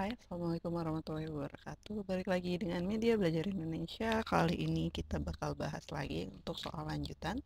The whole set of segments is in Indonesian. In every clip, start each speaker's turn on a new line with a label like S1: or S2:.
S1: Hai, Assalamualaikum warahmatullahi wabarakatuh. Balik lagi dengan Media Belajar Indonesia. Kali ini kita bakal bahas lagi untuk soal lanjutan,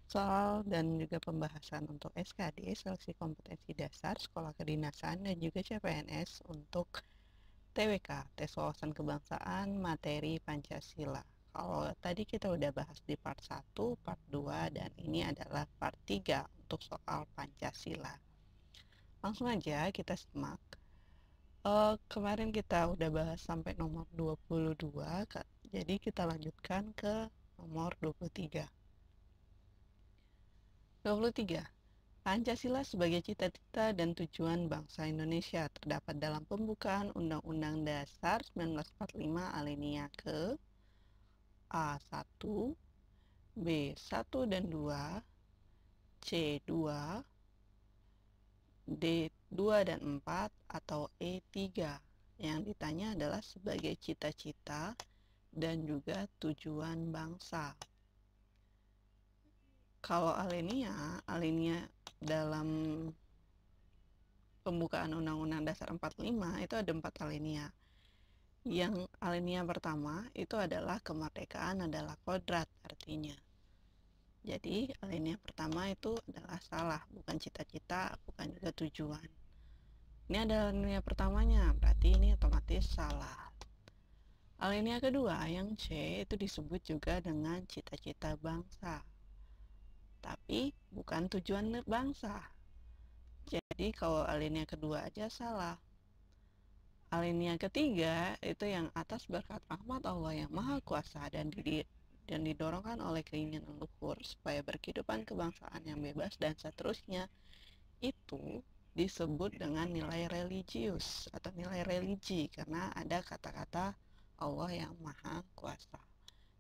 S1: soal dan juga pembahasan untuk SKD, Seleksi Kompetensi Dasar, Sekolah Kedinasan, dan juga CPNS untuk TWK, Tes Wawasan Kebangsaan, Materi Pancasila. Kalau tadi kita udah bahas di part 1, part 2, dan ini adalah part 3 untuk soal Pancasila. Langsung aja kita simak. Kemarin kita udah bahas sampai nomor 22, jadi kita lanjutkan ke nomor 23. 23. Pancasila sebagai cita-cita dan tujuan bangsa Indonesia terdapat dalam pembukaan Undang-Undang Dasar 1945 alinea ke A1, B1 dan 2, C2, D2 dan 4, atau E3. Yang ditanya adalah sebagai cita-cita dan juga tujuan bangsa. Kalau alinea dalam pembukaan Undang-Undang Dasar 45 itu ada 4 alinea. Yang alinea pertama itu adalah kemerdekaan adalah kodrat artinya. Jadi alinea pertama itu adalah salah, bukan cita-cita, bukan juga tujuan. Ini adalah alinea pertamanya, berarti ini otomatis salah. Alinea kedua yang C itu disebut juga dengan cita-cita bangsa, tapi bukan tujuan bangsa. Jadi kalau alinea kedua aja salah. Alinea ketiga itu yang atas berkat rahmat Allah yang maha kuasa dan didorongkan oleh keinginan luhur supaya berkehidupan kebangsaan yang bebas dan seterusnya, itu disebut dengan nilai religius atau nilai religi karena ada kata-kata Allah yang maha kuasa.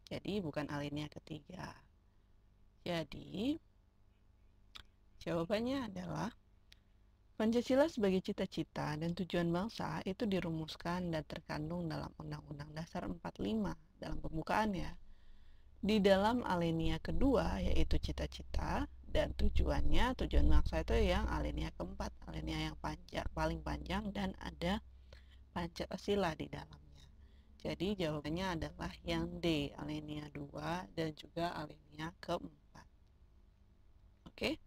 S1: Jadi bukan alinea ketiga. Jadi jawabannya adalah Pancasila sebagai cita-cita dan tujuan bangsa itu dirumuskan dan terkandung dalam Undang-Undang Dasar 45 dalam pembukaannya. Di dalam alinea kedua yaitu cita-cita dan tujuannya, tujuan bangsa itu yang alinea keempat, alinea yang paling panjang dan ada Pancasila di dalamnya. Jadi jawabannya adalah yang D, alinea 2 dan juga alinea keempat. Oke.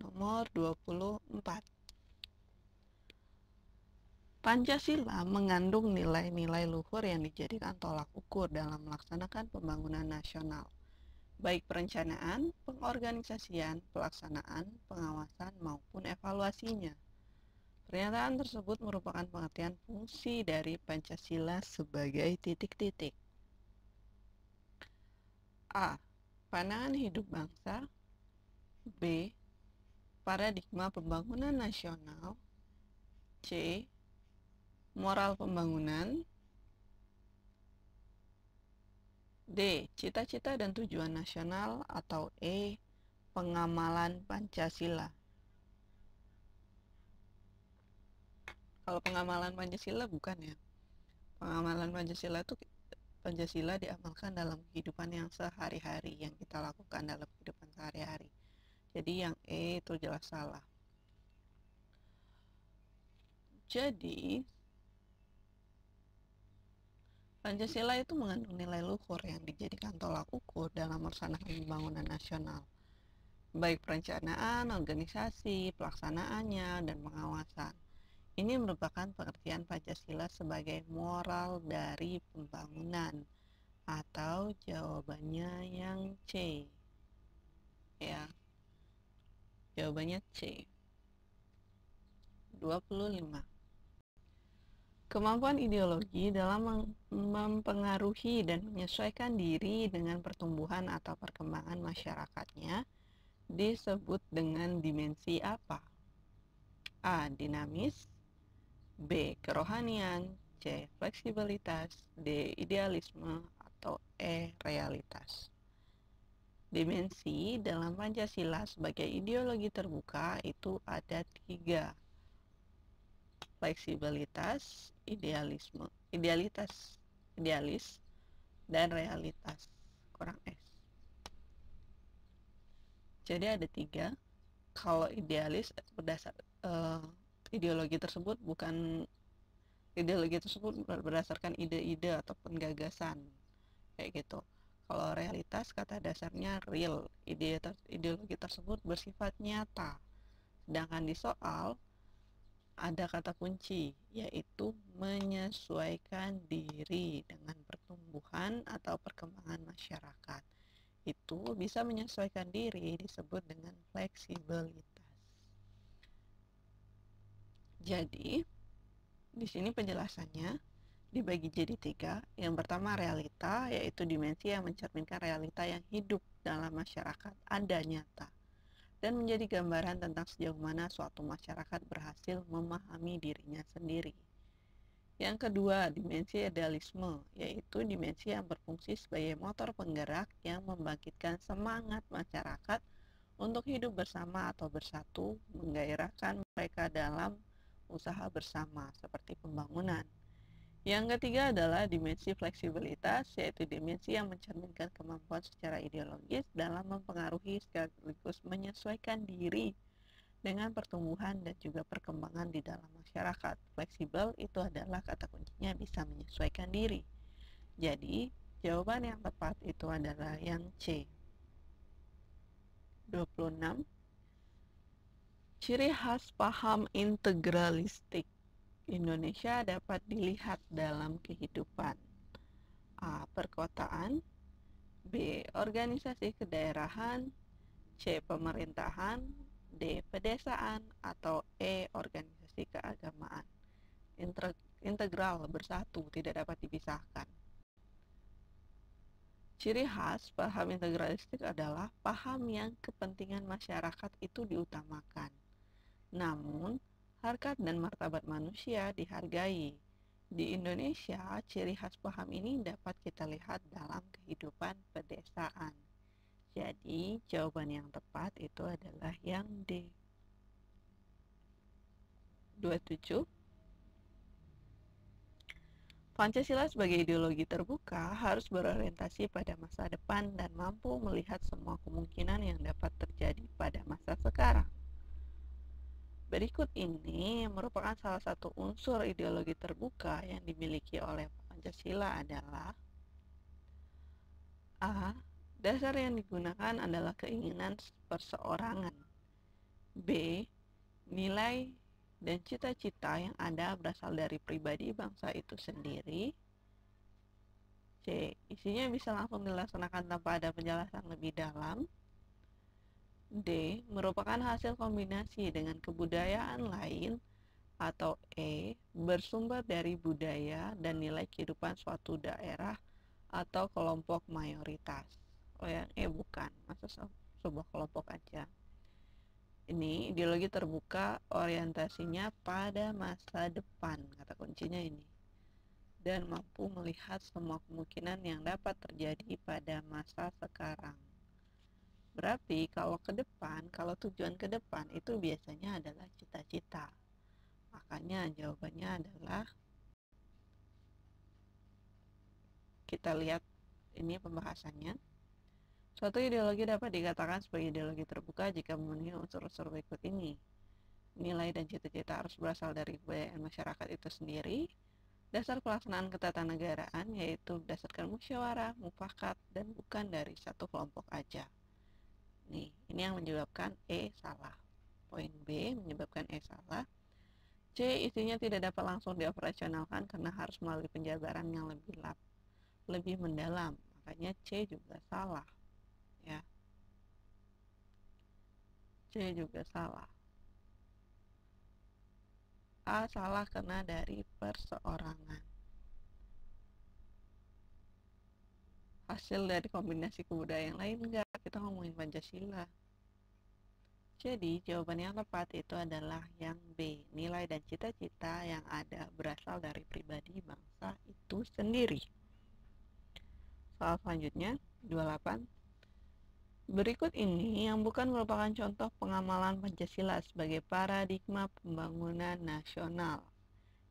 S1: Nomor 24. Pancasila mengandung nilai-nilai luhur yang dijadikan tolak ukur dalam melaksanakan pembangunan nasional, baik perencanaan, pengorganisasian, pelaksanaan, pengawasan, maupun evaluasinya. Pernyataan tersebut merupakan pengertian fungsi dari Pancasila sebagai titik-titik. A. Pandangan hidup bangsa. B. Paradigma pembangunan nasional. C. Moral pembangunan. D. Cita-cita dan tujuan nasional. Atau E. Pengamalan Pancasila. Kalau pengamalan Pancasila bukan ya. Pengamalan Pancasila itu Pancasila diamalkan dalam kehidupan yang sehari-hari, yang kita lakukan dalam kehidupan sehari-hari. Jadi yang E itu jelas salah. Jadi Pancasila itu mengandung nilai luhur yang dijadikan tolak ukur dalam melaksanakan pembangunan nasional, baik perencanaan, organisasi, pelaksanaannya, dan pengawasan. Ini merupakan pengertian Pancasila sebagai moral dari pembangunan, atau jawabannya yang C. Ya. Jawabannya C. 25. Kemampuan ideologi dalam mempengaruhi dan menyesuaikan diri dengan pertumbuhan atau perkembangan masyarakatnya disebut dengan dimensi apa? A. Dinamis. B. Kerohanian. C. Fleksibilitas. D. Idealisme. Atau E. Realitas. Dimensi dalam Pancasila sebagai ideologi terbuka itu ada 3. Fleksibilitas, idealis, dan realitas. Kurang S. Jadi ada 3. Kalau idealis ideologi tersebut berdasarkan ide-ide ataupun gagasan kayak gitu. Kalau realitas kata dasarnya real, ideologi tersebut bersifat nyata. Sedangkan di soal ada kata kunci, yaitu menyesuaikan diri dengan pertumbuhan atau perkembangan masyarakat. Itu bisa menyesuaikan diri disebut dengan fleksibilitas. Jadi, di sini penjelasannya dibagi jadi 3. Yang pertama realita, yaitu dimensi yang mencerminkan realita yang hidup dalam masyarakat, ada nyata, dan menjadi gambaran tentang sejauh mana suatu masyarakat berhasil memahami dirinya sendiri. Yang kedua, dimensi idealisme, yaitu dimensi yang berfungsi sebagai motor penggerak yang membangkitkan semangat masyarakat untuk hidup bersama atau bersatu, menggairahkan mereka dalam usaha bersama seperti pembangunan. Yang ketiga adalah dimensi fleksibilitas, yaitu dimensi yang mencerminkan kemampuan secara ideologis dalam mempengaruhi sekaligus menyesuaikan diri dengan pertumbuhan dan juga perkembangan di dalam masyarakat. Fleksibel itu adalah kata kuncinya bisa menyesuaikan diri. Jadi, jawaban yang tepat itu adalah yang C. 26. Ciri khas paham integralistik Indonesia dapat dilihat dalam kehidupan. A. Perkotaan, B. Organisasi kedaerahan, C. Pemerintahan, D. Pedesaan, atau E. Organisasi keagamaan. Integral, bersatu, tidak dapat dipisahkan. Ciri khas paham integralistik adalah paham yang kepentingan masyarakat itu diutamakan. Namun, harkat dan martabat manusia dihargai. Di Indonesia, ciri khas paham ini dapat kita lihat dalam kehidupan pedesaan. Jadi, jawaban yang tepat itu adalah yang D. 27. Pancasila sebagai ideologi terbuka harus berorientasi pada masa depan dan mampu melihat semua kemungkinan yang dapat terjadi pada masa sekarang. Berikut ini merupakan salah satu unsur ideologi terbuka yang dimiliki oleh Pancasila adalah A. Dasar yang digunakan adalah keinginan perseorangan. B. Nilai dan cita-cita yang ada berasal dari pribadi bangsa itu sendiri. C. Isinya bisa langsung dilaksanakan tanpa ada penjelasan lebih dalam. D. Merupakan hasil kombinasi dengan kebudayaan lain. Atau E. Bersumber dari budaya dan nilai kehidupan suatu daerah atau kelompok mayoritas. Oh, yang E bukan, masa sebuah kelompok aja. Ini ideologi terbuka, orientasinya pada masa depan, kata kuncinya ini, dan mampu melihat semua kemungkinan yang dapat terjadi pada masa sekarang. Berarti kalau tujuan ke depan itu biasanya adalah cita-cita. Makanya jawabannya adalah, kita lihat ini pembahasannya. Suatu ideologi dapat dikatakan sebagai ideologi terbuka jika memenuhi unsur-unsur berikut ini. Nilai dan cita-cita harus berasal dari kebudayaan masyarakat itu sendiri. Dasar pelaksanaan ketatanegaraan yaitu berdasarkan musyawarah, mufakat, dan bukan dari satu kelompok aja. Nih, ini yang menyebabkan E salah. Poin B menyebabkan E salah. C. Isinya tidak dapat langsung dioperasionalkan karena harus melalui penjabaran yang lebih mendalam. Makanya C juga salah. Ya. C juga salah. A salah karena dari perseorangan. Hasil dari kombinasi kebudayaan lain enggak, kita ngomongin Pancasila. Jadi jawaban yang tepat itu adalah yang B. Nilai dan cita-cita yang ada berasal dari pribadi bangsa itu sendiri. Soal selanjutnya 28. Berikut ini yang bukan merupakan contoh pengamalan Pancasila sebagai paradigma pembangunan nasional.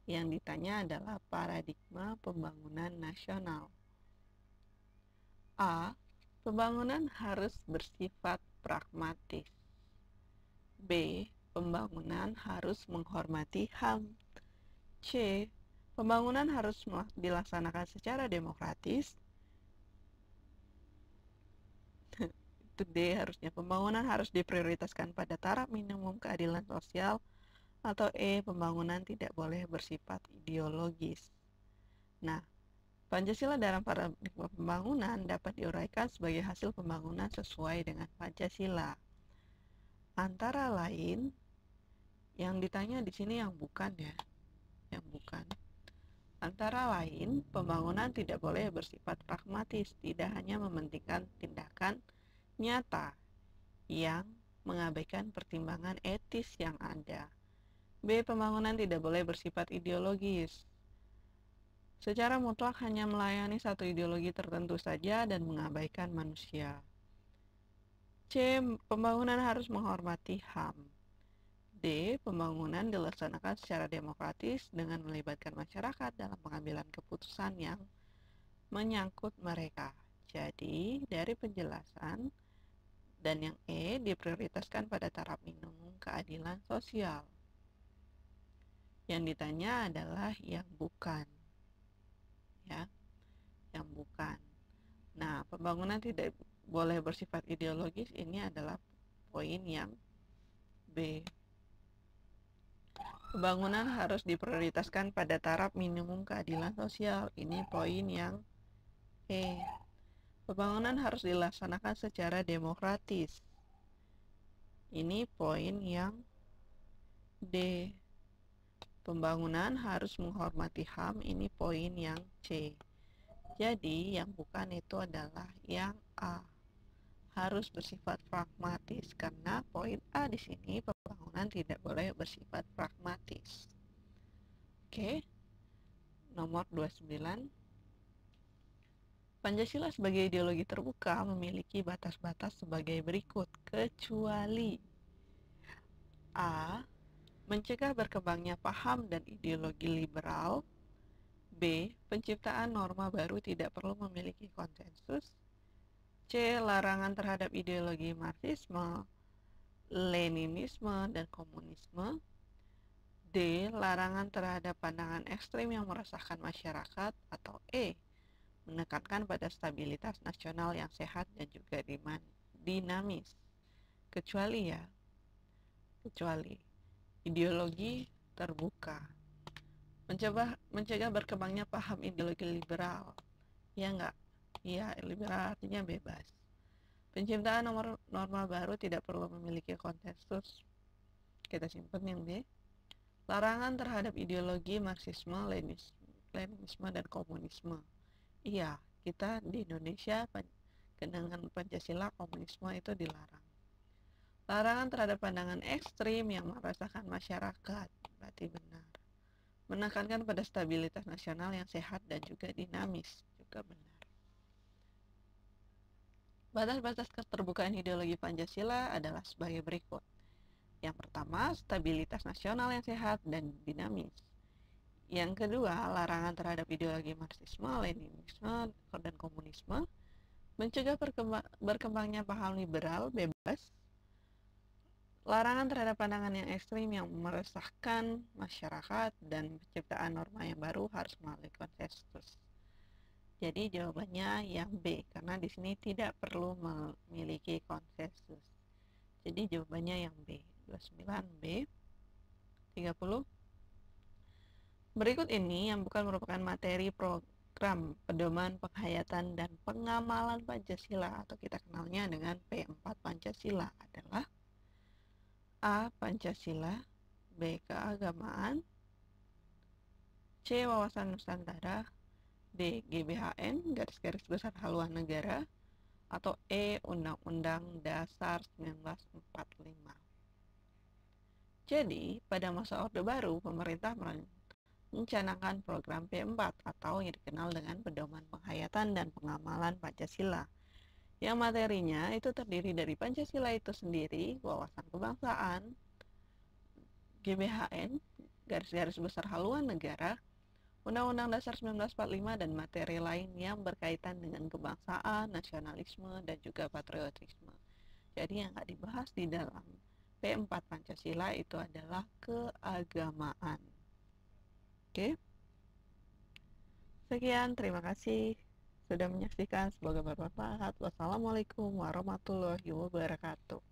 S1: Yang ditanya adalah paradigma pembangunan nasional. A. Pembangunan harus bersifat pragmatis. B. pembangunan harus menghormati HAM. C. Pembangunan harus dilaksanakan secara demokratis. Itu D harusnya. Pembangunan harus diprioritaskan pada taraf minimum keadilan sosial. Atau E. Pembangunan tidak boleh bersifat ideologis. Nah, Pancasila dalam paradigma pembangunan dapat diuraikan sebagai hasil pembangunan sesuai dengan Pancasila. Antara lain, yang ditanya di sini yang bukan ya, yang bukan. Antara lain, pembangunan tidak boleh bersifat pragmatis, tidak hanya mementingkan tindakan nyata yang mengabaikan pertimbangan etis yang ada. B. Pembangunan tidak boleh bersifat ideologis. Secara mutlak hanya melayani satu ideologi tertentu saja dan mengabaikan manusia. C. Pembangunan harus menghormati HAM. D. Pembangunan dilaksanakan secara demokratis dengan melibatkan masyarakat dalam pengambilan keputusan yang menyangkut mereka. Jadi, dari penjelasan dan yang E diprioritaskan pada taraf minimum keadilan sosial. Yang ditanya adalah yang bukan. Ya, yang bukan. Nah, pembangunan tidak boleh bersifat ideologis, ini adalah poin yang B. Pembangunan harus diprioritaskan pada taraf minimum keadilan sosial, ini poin yang E. Pembangunan harus dilaksanakan secara demokratis, ini poin yang D. Pembangunan harus menghormati HAM, ini poin yang C. Jadi yang bukan itu adalah yang A. Harus bersifat pragmatis, karena poin A di sini pembangunan tidak boleh bersifat pragmatis. Oke. Nomor 29. Pancasila sebagai ideologi terbuka memiliki batas-batas sebagai berikut, kecuali A. Mencegah berkembangnya paham dan ideologi liberal. B. Penciptaan norma baru tidak perlu memiliki konsensus. C. Larangan terhadap ideologi Marxisme, Leninisme, dan komunisme. D. Larangan terhadap pandangan ekstrem yang meresahkan masyarakat. Atau E. Menekankan pada stabilitas nasional yang sehat dan juga dinamis. Kecuali ideologi terbuka. Mencegah berkembangnya paham ideologi liberal. Ya enggak? Iya, liberal artinya bebas. Penciptaan norma baru tidak perlu memiliki konsensus. Kita simpan yang B. Larangan terhadap ideologi Marxisme, Leninisme, dan komunisme. Iya, kita di Indonesia dengan Pancasila komunisme itu dilarang. Larangan terhadap pandangan ekstrim yang meresahkan masyarakat, berarti benar. Menekankan pada stabilitas nasional yang sehat dan juga dinamis, juga benar. Batas-batas keterbukaan ideologi Pancasila adalah sebagai berikut. Yang pertama, stabilitas nasional yang sehat dan dinamis. Yang kedua, larangan terhadap ideologi Marxisme, Leninisme, dan komunisme. Mencegah berkembangnya paham liberal, bebas. Larangan terhadap pandangan yang ekstrim yang meresahkan masyarakat, dan penciptaan norma yang baru harus melalui konsensus. Jadi jawabannya yang B, karena di sini tidak perlu memiliki konsensus. Jadi jawabannya yang B. 29B. 30. Berikut ini yang bukan merupakan materi program pedoman penghayatan dan pengamalan Pancasila, atau kita kenalnya dengan P4 Pancasila, adalah A. Pancasila, B. Keagamaan, C. Wawasan Nusantara, D. GBHN garis-garis besar haluan negara, atau E. Undang-Undang Dasar 1945. Jadi, pada masa Orde Baru, pemerintah mencanangkan program P4 atau yang dikenal dengan Pedoman Penghayatan dan Pengamalan Pancasila, yang materinya itu terdiri dari Pancasila itu sendiri, wawasan kebangsaan, GBHN garis-garis besar haluan negara, Undang-Undang Dasar 1945, dan materi lain yang berkaitan dengan kebangsaan, nasionalisme, dan juga patriotisme. Jadi yang nggak dibahas di dalam P4 Pancasila itu adalah keagamaan. Oke. Sekian, terima kasih sudah menyaksikan. Semoga bermanfaat. Wassalamualaikum warahmatullahi wabarakatuh.